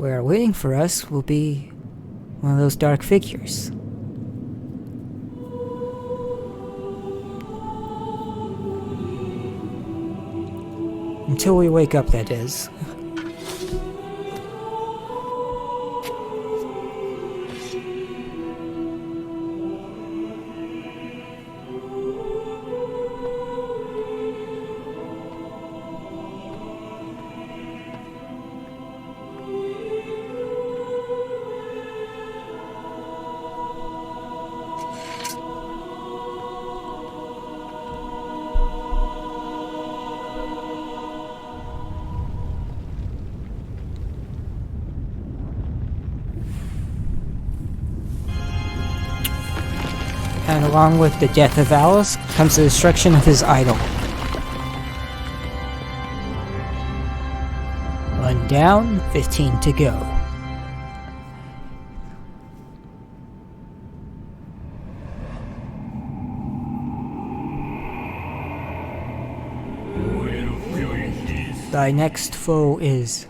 where waiting for us will be one of those dark figures. Until we wake up, that is. And along with the death of Alice comes the destruction of his idol. One down, 15 to go. Thy next foe is...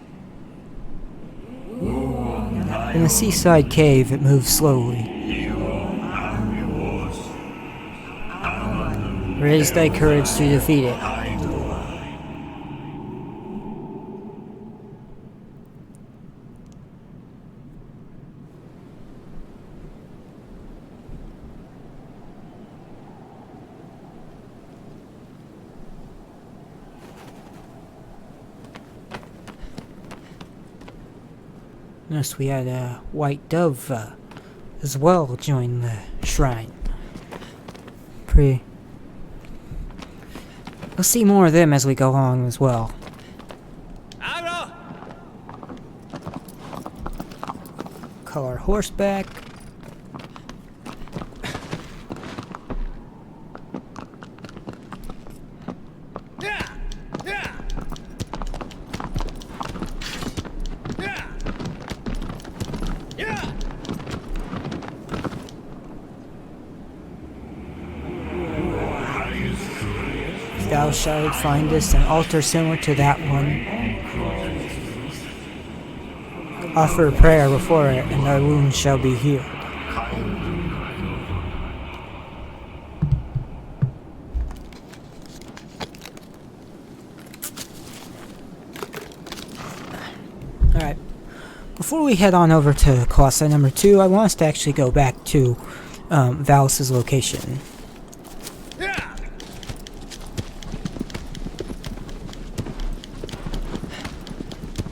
In the seaside cave, it moves slowly. Raise thy courage to defeat it. Notice we had a white dove as well join the shrine. Pretty. We'll see more of them as we go along as well. Call our horse back. Thou shalt find us an altar similar to that one. Offer a prayer before it, and thy wounds shall be healed. Alright. Before we head on over to Colossus number 2, I want us to actually go back to Valus's location.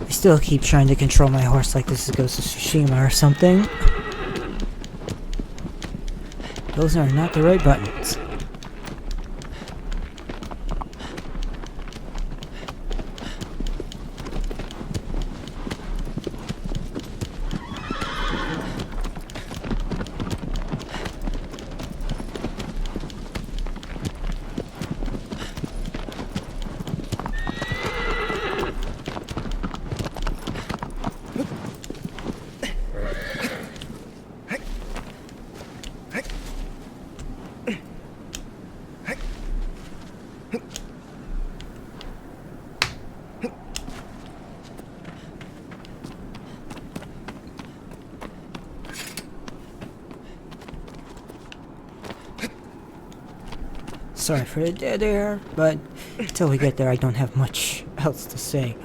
Still keep trying to control my horse like this is Ghost of Tsushima or something. Those are not the right buttons. Sorry for the dead air, but until we get there I don't have much else to say.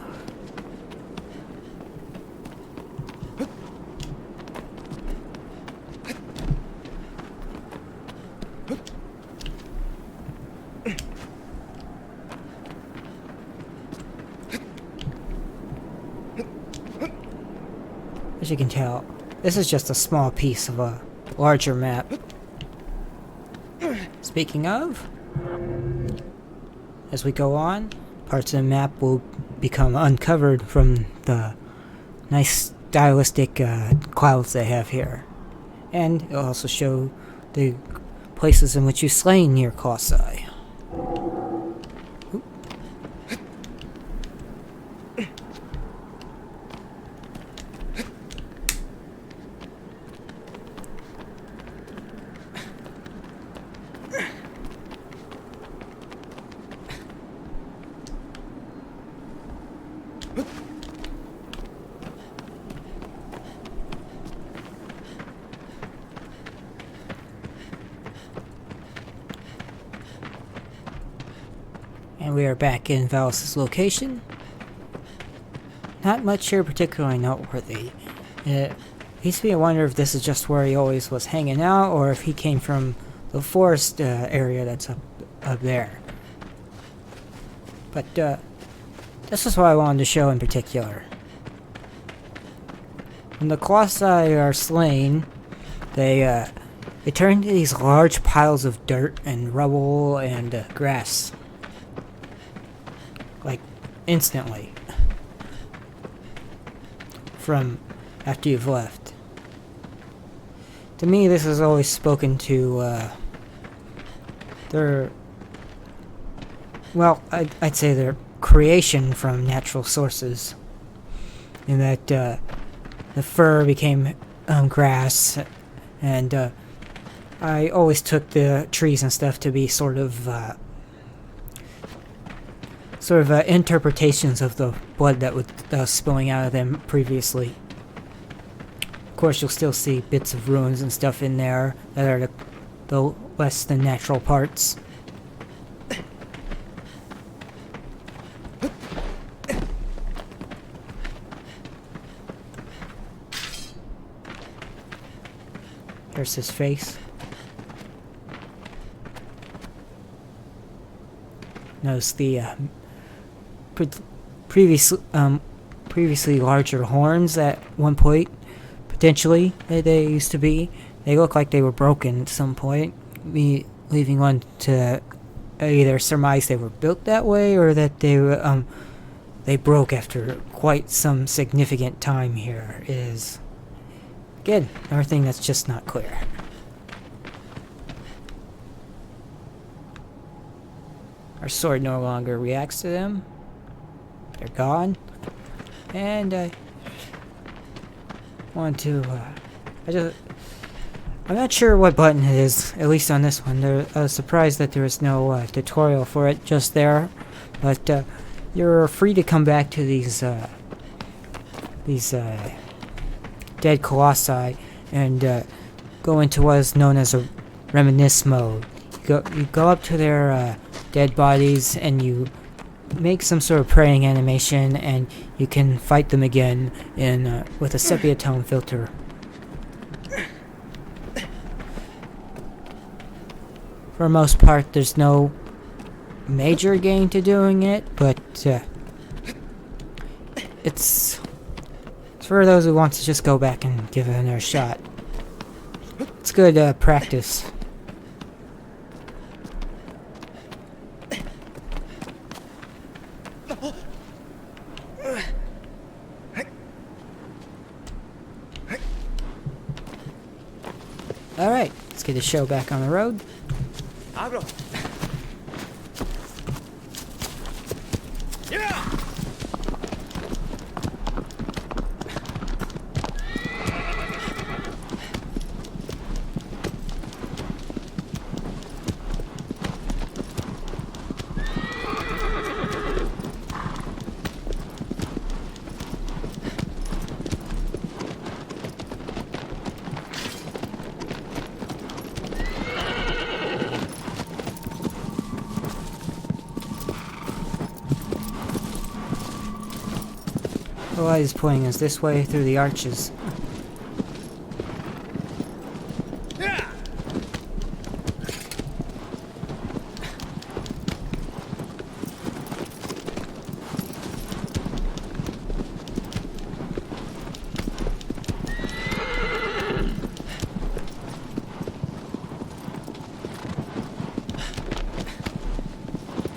As you can tell, this is just a small piece of a larger map. Speaking of, as we go on, parts of the map will become uncovered from the nice stylistic clouds they have here. And it'll also show the places in which you slain near Colossus. And we are back in Valis' location. Not much here particularly noteworthy. It used to be a wonder if this is just where he always was hanging out, or if he came from the forest area that's up there. But this is what I wanted to show in particular. When the Colossi are slain, they turn into these large piles of dirt and rubble and grass. Like, instantly. From after you've left. To me, this has always spoken to their... Well, I'd say their creation from natural sources. In that the fur became grass, and I always took the trees and stuff to be sort of interpretations of the blood that was spilling out of them previously. Of course, you'll still see bits of ruins and stuff in there that are the less than natural parts. There's his face. Notice the previously larger horns at one point, potentially, they used to be. They look like they were broken at some point, me leaving one to either surmise they were built that way or that they broke after quite some significant time here. Is again another thing that's just not clear. Our sword no longer reacts to them. They're gone. And I want to, I'm not sure what button it is, at least on this one. I was surprised that there was no tutorial for it just there. But you're free to come back to these dead colossi and go into what is known as a reminisce mode. You go up to their dead bodies and you make some sort of praying animation, and you can fight them again in with a sepia tone filter. For the most part, there's no major gain to doing it, but it's for those who want to just go back and give it another shot. It's good practice. Alright, let's get the show back on the road. The light is pointing us this way through the arches.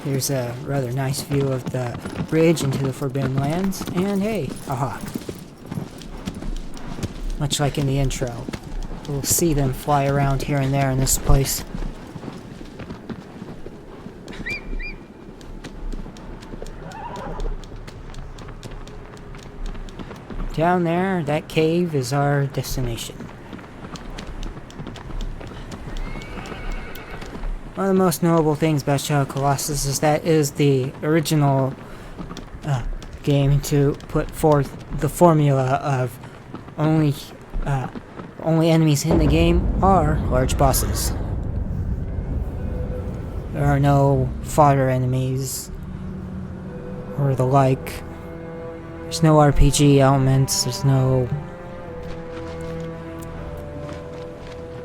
Here's a rather nice view of the bridge into the Forbidden Lands, and hey, a hawk. Much like in the intro. We'll see them fly around here and there in this place. Down there, that cave is our destination. One of the most notable things about Shadow of Colossus is that it is the original game to put forth the formula of only enemies in the game are large bosses. There are no fodder enemies or the like. There's no RPG elements, there's no...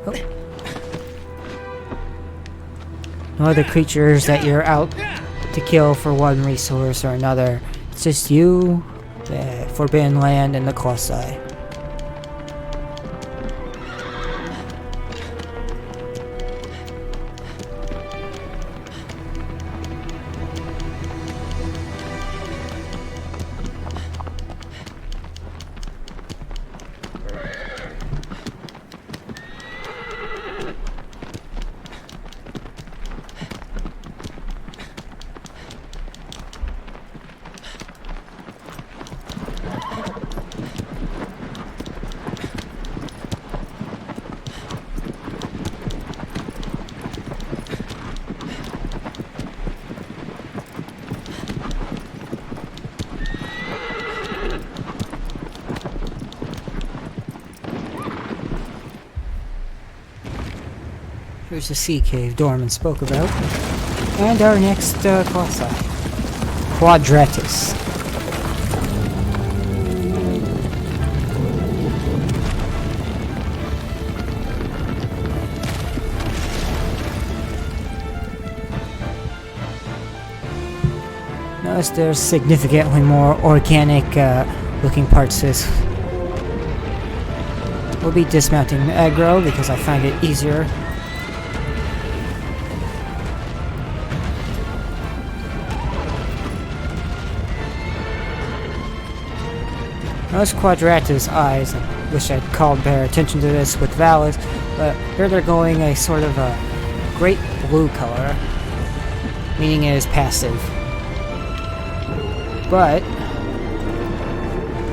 Oh. No other creatures that you're out to kill for one resource or another. It's just you, the Forbidden Land, and the Colossi. Here's the sea cave Dorman spoke about. And our next Colossi. Quadratus. Notice there's significantly more organic looking parts to this. We'll be dismounting the aggro because I find it easier. Notice Quadratus' eyes. I wish I'd called better attention to this with Valis, but here they're going a sort of a great blue color, meaning it is passive. But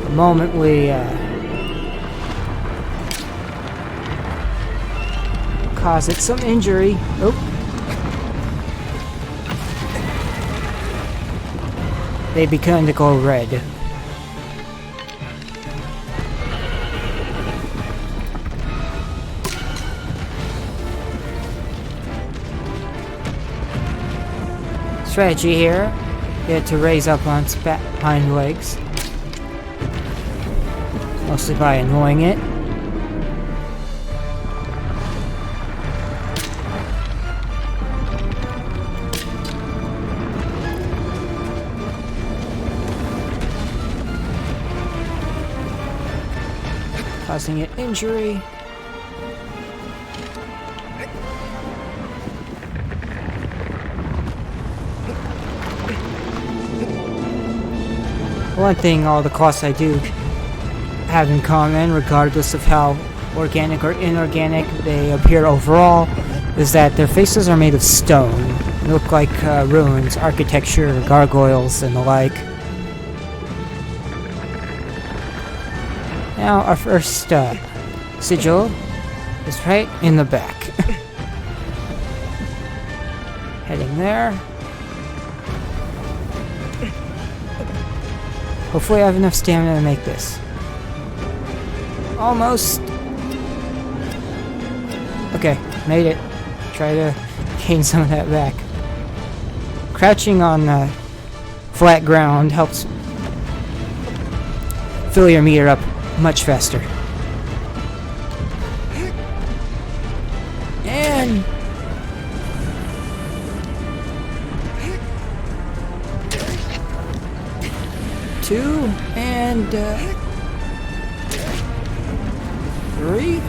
the moment we cause it some injury, they begin to go red. Strategy here, get to raise up on its hind legs, mostly by annoying it. Causing it injury. One thing all the Colossi do have in common, regardless of how organic or inorganic they appear overall, is that their faces are made of stone. They look like ruins, architecture, gargoyles, and the like. Now, our first sigil is right in the back. Heading there. Hopefully I have enough stamina to make this. Almost. Okay, made it. Try to gain some of that back. Crouching on flat ground helps fill your meter up much faster. And two and three.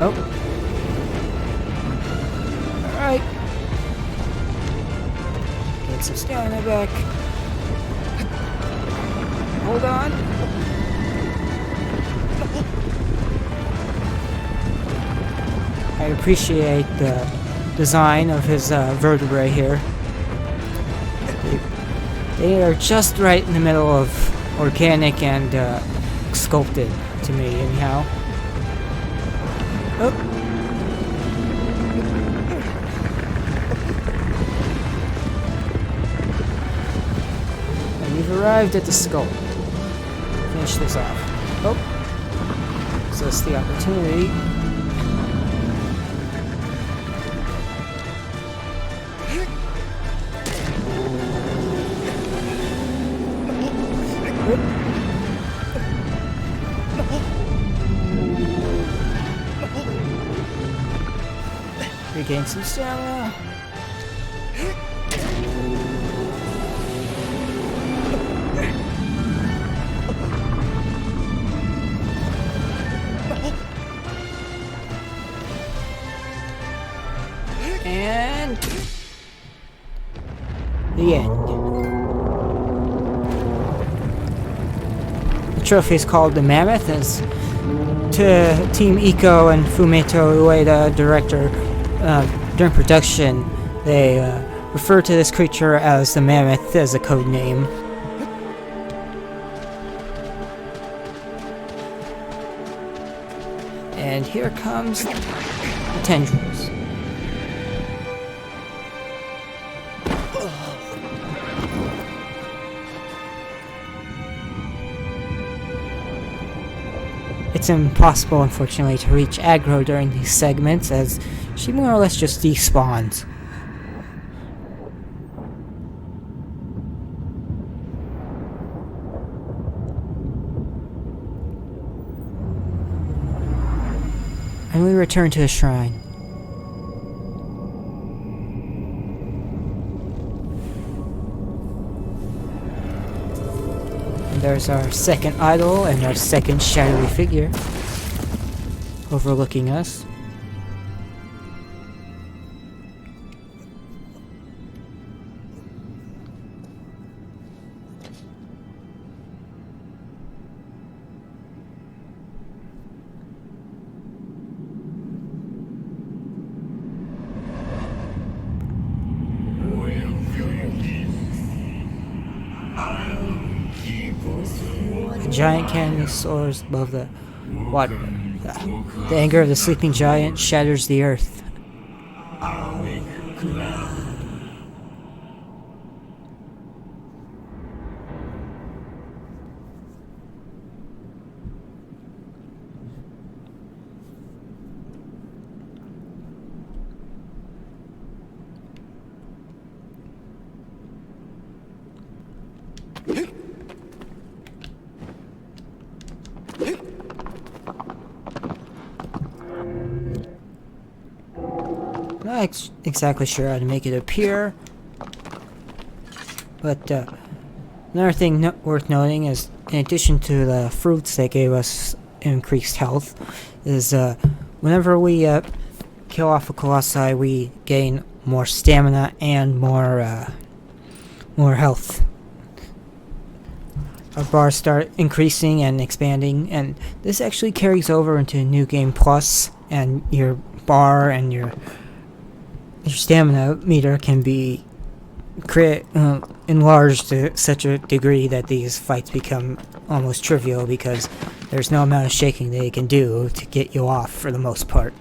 Oh. Alright. Get some stamina back. Hold on. I appreciate the design of his vertebrae here. They are just right in the middle of organic and sculpted to me, anyhow. Oh. And we've arrived at the skull. Finish this off. Oh. So that's the opportunity. Regain some stamina. And the end. The trophy is called the Mammoth. It's to Team Iko and Fumeto Ueda, director. During production, they refer to this creature as the Mammoth as a code name. And here comes the tendrils. It's impossible, unfortunately, to reach aggro during these segments, as she more or less just despawns. And we return to the shrine. There's our second idol and our second shadowy figure overlooking us. The giant canyon soars above the water. The anger of the sleeping giant shatters the earth. Not exactly sure how to make it appear, but another thing worth noting is, in addition to the fruits that gave us increased health, is whenever we kill off a colossi, we gain more stamina and more health. Our bars start increasing and expanding, and this actually carries over into New Game Plus, and your bar and your stamina meter can be enlarged to such a degree that these fights become almost trivial, because there's no amount of shaking they can do to get you off for the most part.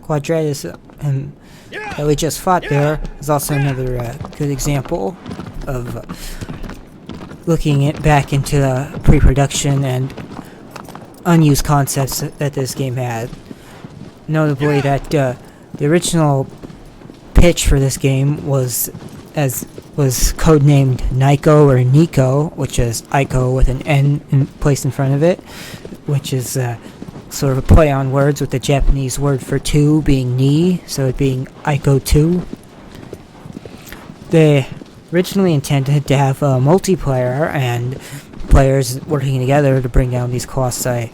Quadratus that we just fought there is also another good example of looking back into the pre-production and unused concepts that this game had. Notably that the original pitch for this game was codenamed Nico or Nico, which is Ico with an N placed in front of it, which is sort of a play on words with the Japanese word for two being ni, so it being Ico 2. They originally intended to have a multiplayer and players working together to bring down these colossi.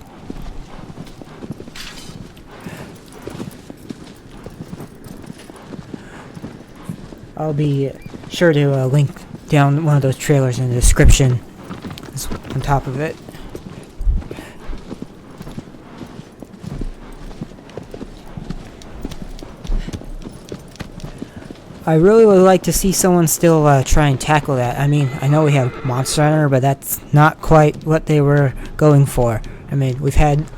I'll be sure to link down one of those trailers in the description on top of it. I really would like to see someone still try and tackle that. I mean, I know we have Monster Hunter, but that's not quite what they were going for. I mean, we've had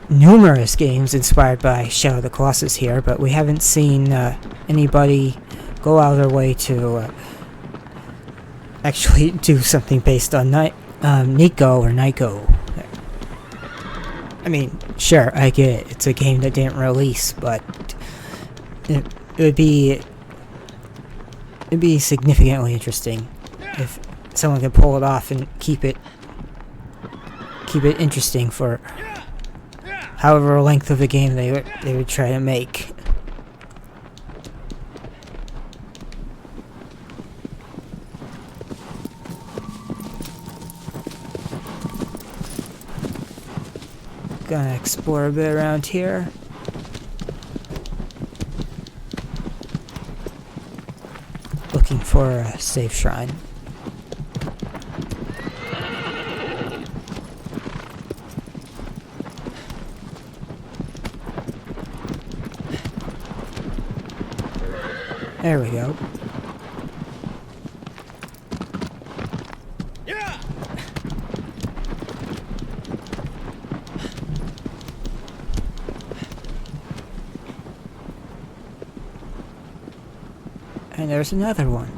numerous games inspired by Shadow of the Colossus here, but we haven't seen anybody go out of their way to actually do something based on Nico or Nico. I mean, sure, I get it. It's a game that didn't release, but it'd be significantly interesting if someone can pull it off and keep it interesting for however length of the game they would try to make. Gonna explore a bit around here. Looking for a safe shrine. There we go. And there's another one.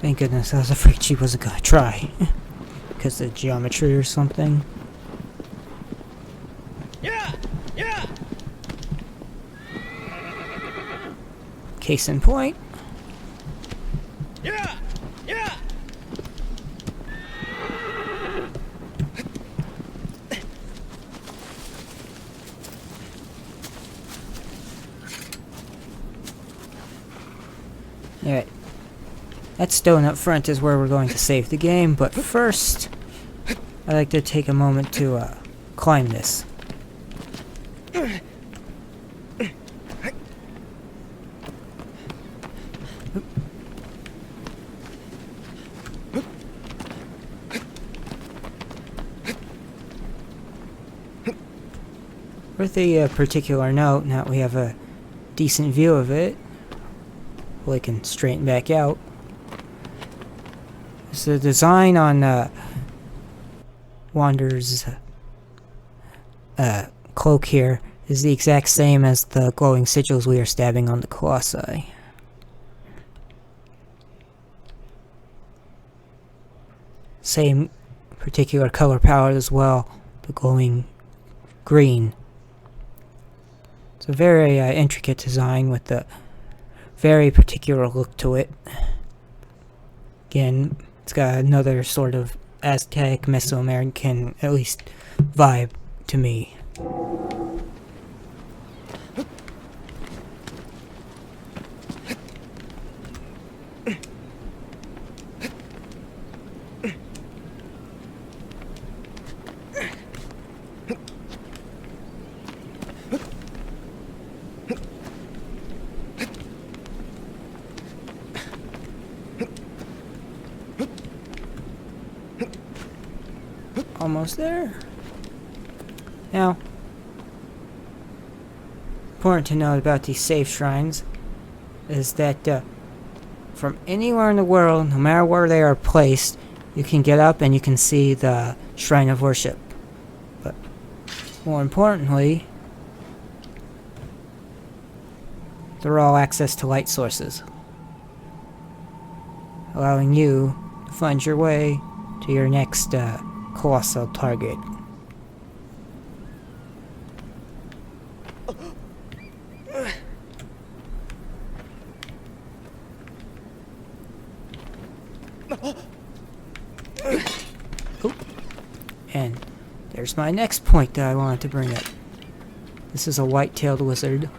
Thank goodness, I was afraid she wasn't gonna try. Because of the geometry or something. Case in point. Alright. That stone up front is where we're going to save the game, but first, I'd like to take a moment to climb this. With a particular note, now that we have a decent view of it, we can straighten back out. So the design on Wander's cloak here is the exact same as the glowing sigils we are stabbing on the Colossi. Same particular color palette as well, the glowing green. It's a very intricate design with a very particular look to it. Again, it's got another sort of Aztec, Mesoamerican, at least, vibe to me. Almost there. Now, important to note about these safe shrines is that from anywhere in the world, no matter where they are placed, you can get up and you can see the shrine of worship. But more importantly, they're all access to light sources, allowing you to find your way to your next colossal target. Oh. And there's my next point that I wanted to bring up. This is a white-tailed lizard.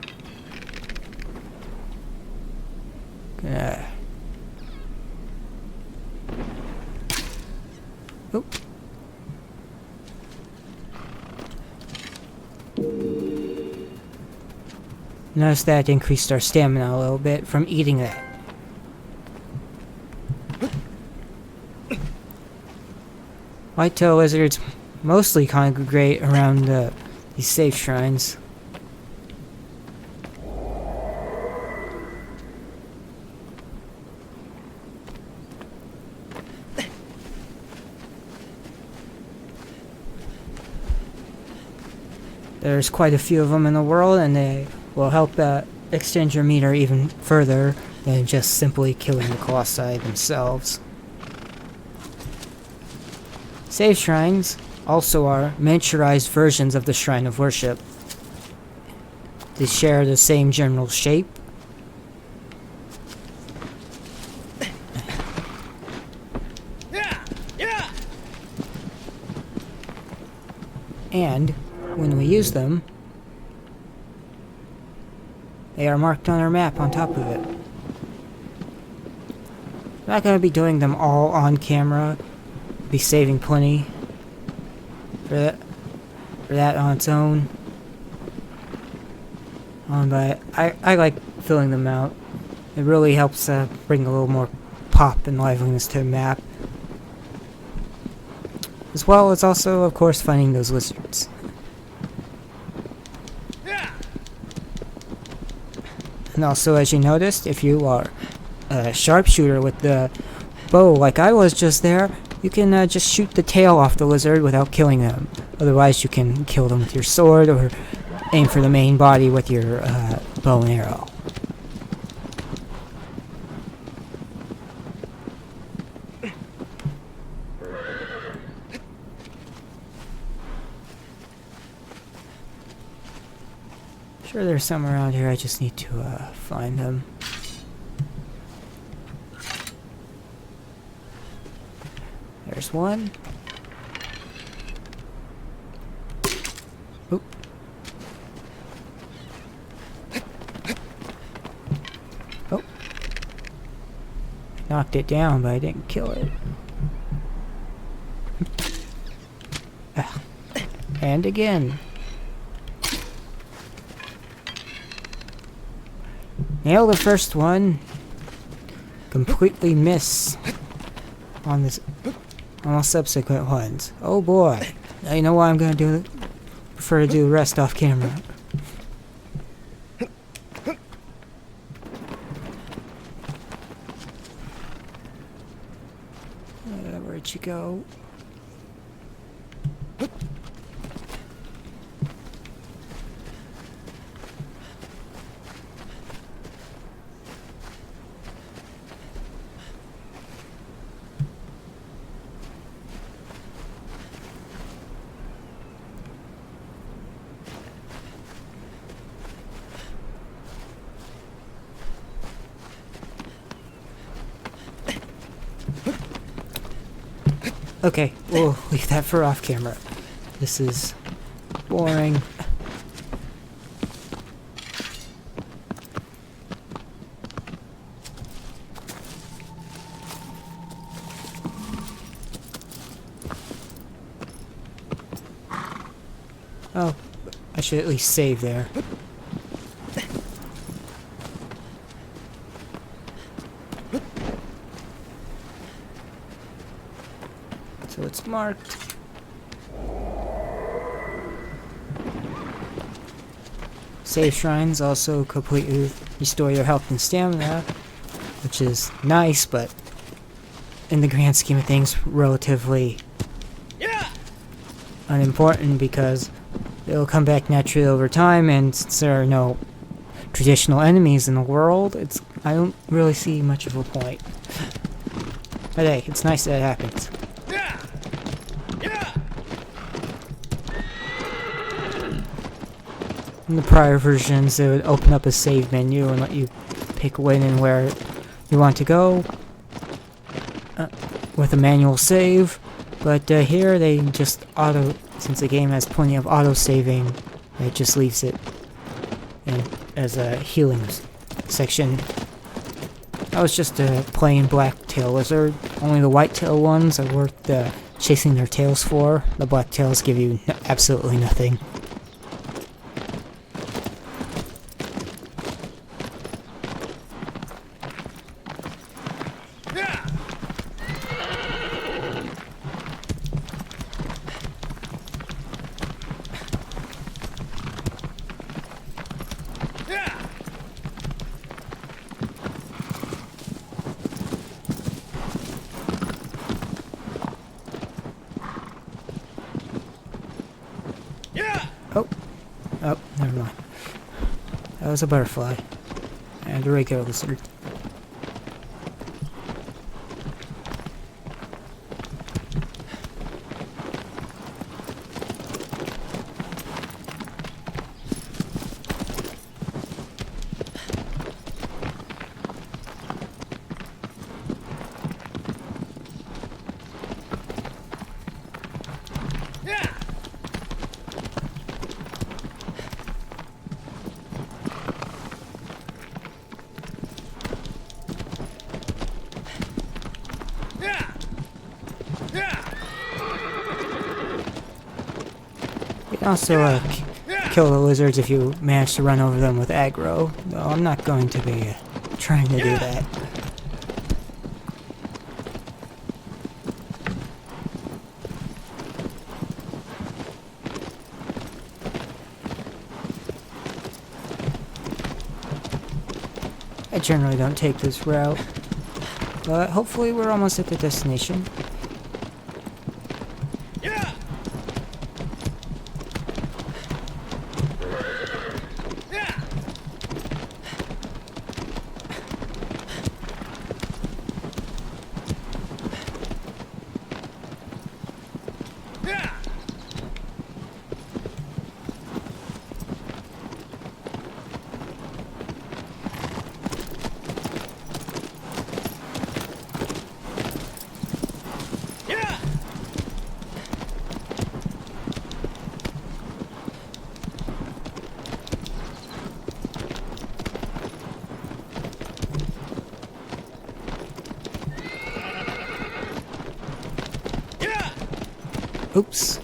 Oh. Notice that increased our stamina a little bit from eating that. White-tailed lizards mostly congregate around these safe shrines. There's quite a few of them in the world, and they will help extend your meter even further than just simply killing the Colossi themselves. Save shrines also are miniaturized versions of the shrine of worship. They share the same general shape. And when we use them, they are marked on our map on top of it. I'm not going to be doing them all on camera. Be saving plenty for that on its own. But I like filling them out. It really helps bring a little more pop and liveliness to the map. As well as also, of course, finding those lizards. And also, as you noticed, if you are a sharpshooter with the bow like I was just there, you can just shoot the tail off the lizard without killing them. Otherwise, you can kill them with your sword or aim for the main body with your bow and arrow. Sure, there's some around here. I just need to find them. There's one. Oop. Oh. Knocked it down, but I didn't kill it. And again. Nail the first one. Completely miss on this on all subsequent ones. Oh boy. Now you know what I'm gonna do. Prefer to do the rest off camera. Where'd you go? Okay, we'll leave that for off camera. This is boring. Oh, I should at least save there. So it's marked. Save shrines also completely restore your health and stamina, which is nice, but in the grand scheme of things, relatively unimportant because it'll come back naturally over time, and since there are no traditional enemies in the world, I don't really see much of a point. But hey, it's nice that it happens. In the prior versions, it would open up a save menu and let you pick when and where you want to go with a manual save. But here they just since the game has plenty of auto-saving, it just leaves it as a healing section. That was just a plain black-tail lizard. Only the white-tail ones are worth chasing their tails for. The black-tails give you absolutely nothing. Yeah! Oh, never mind. That was a butterfly. And a regular lizard. You can also kill the lizards if you manage to run over them with aggro, though I'm not going to be trying to do that. I generally don't take this route, but hopefully we're almost at the destination. Oops.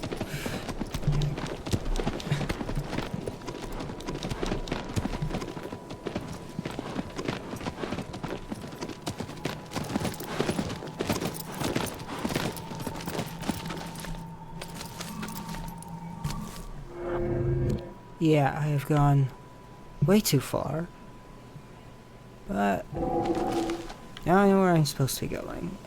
Yeah, I have gone way too far. But now I know where I'm supposed to be going.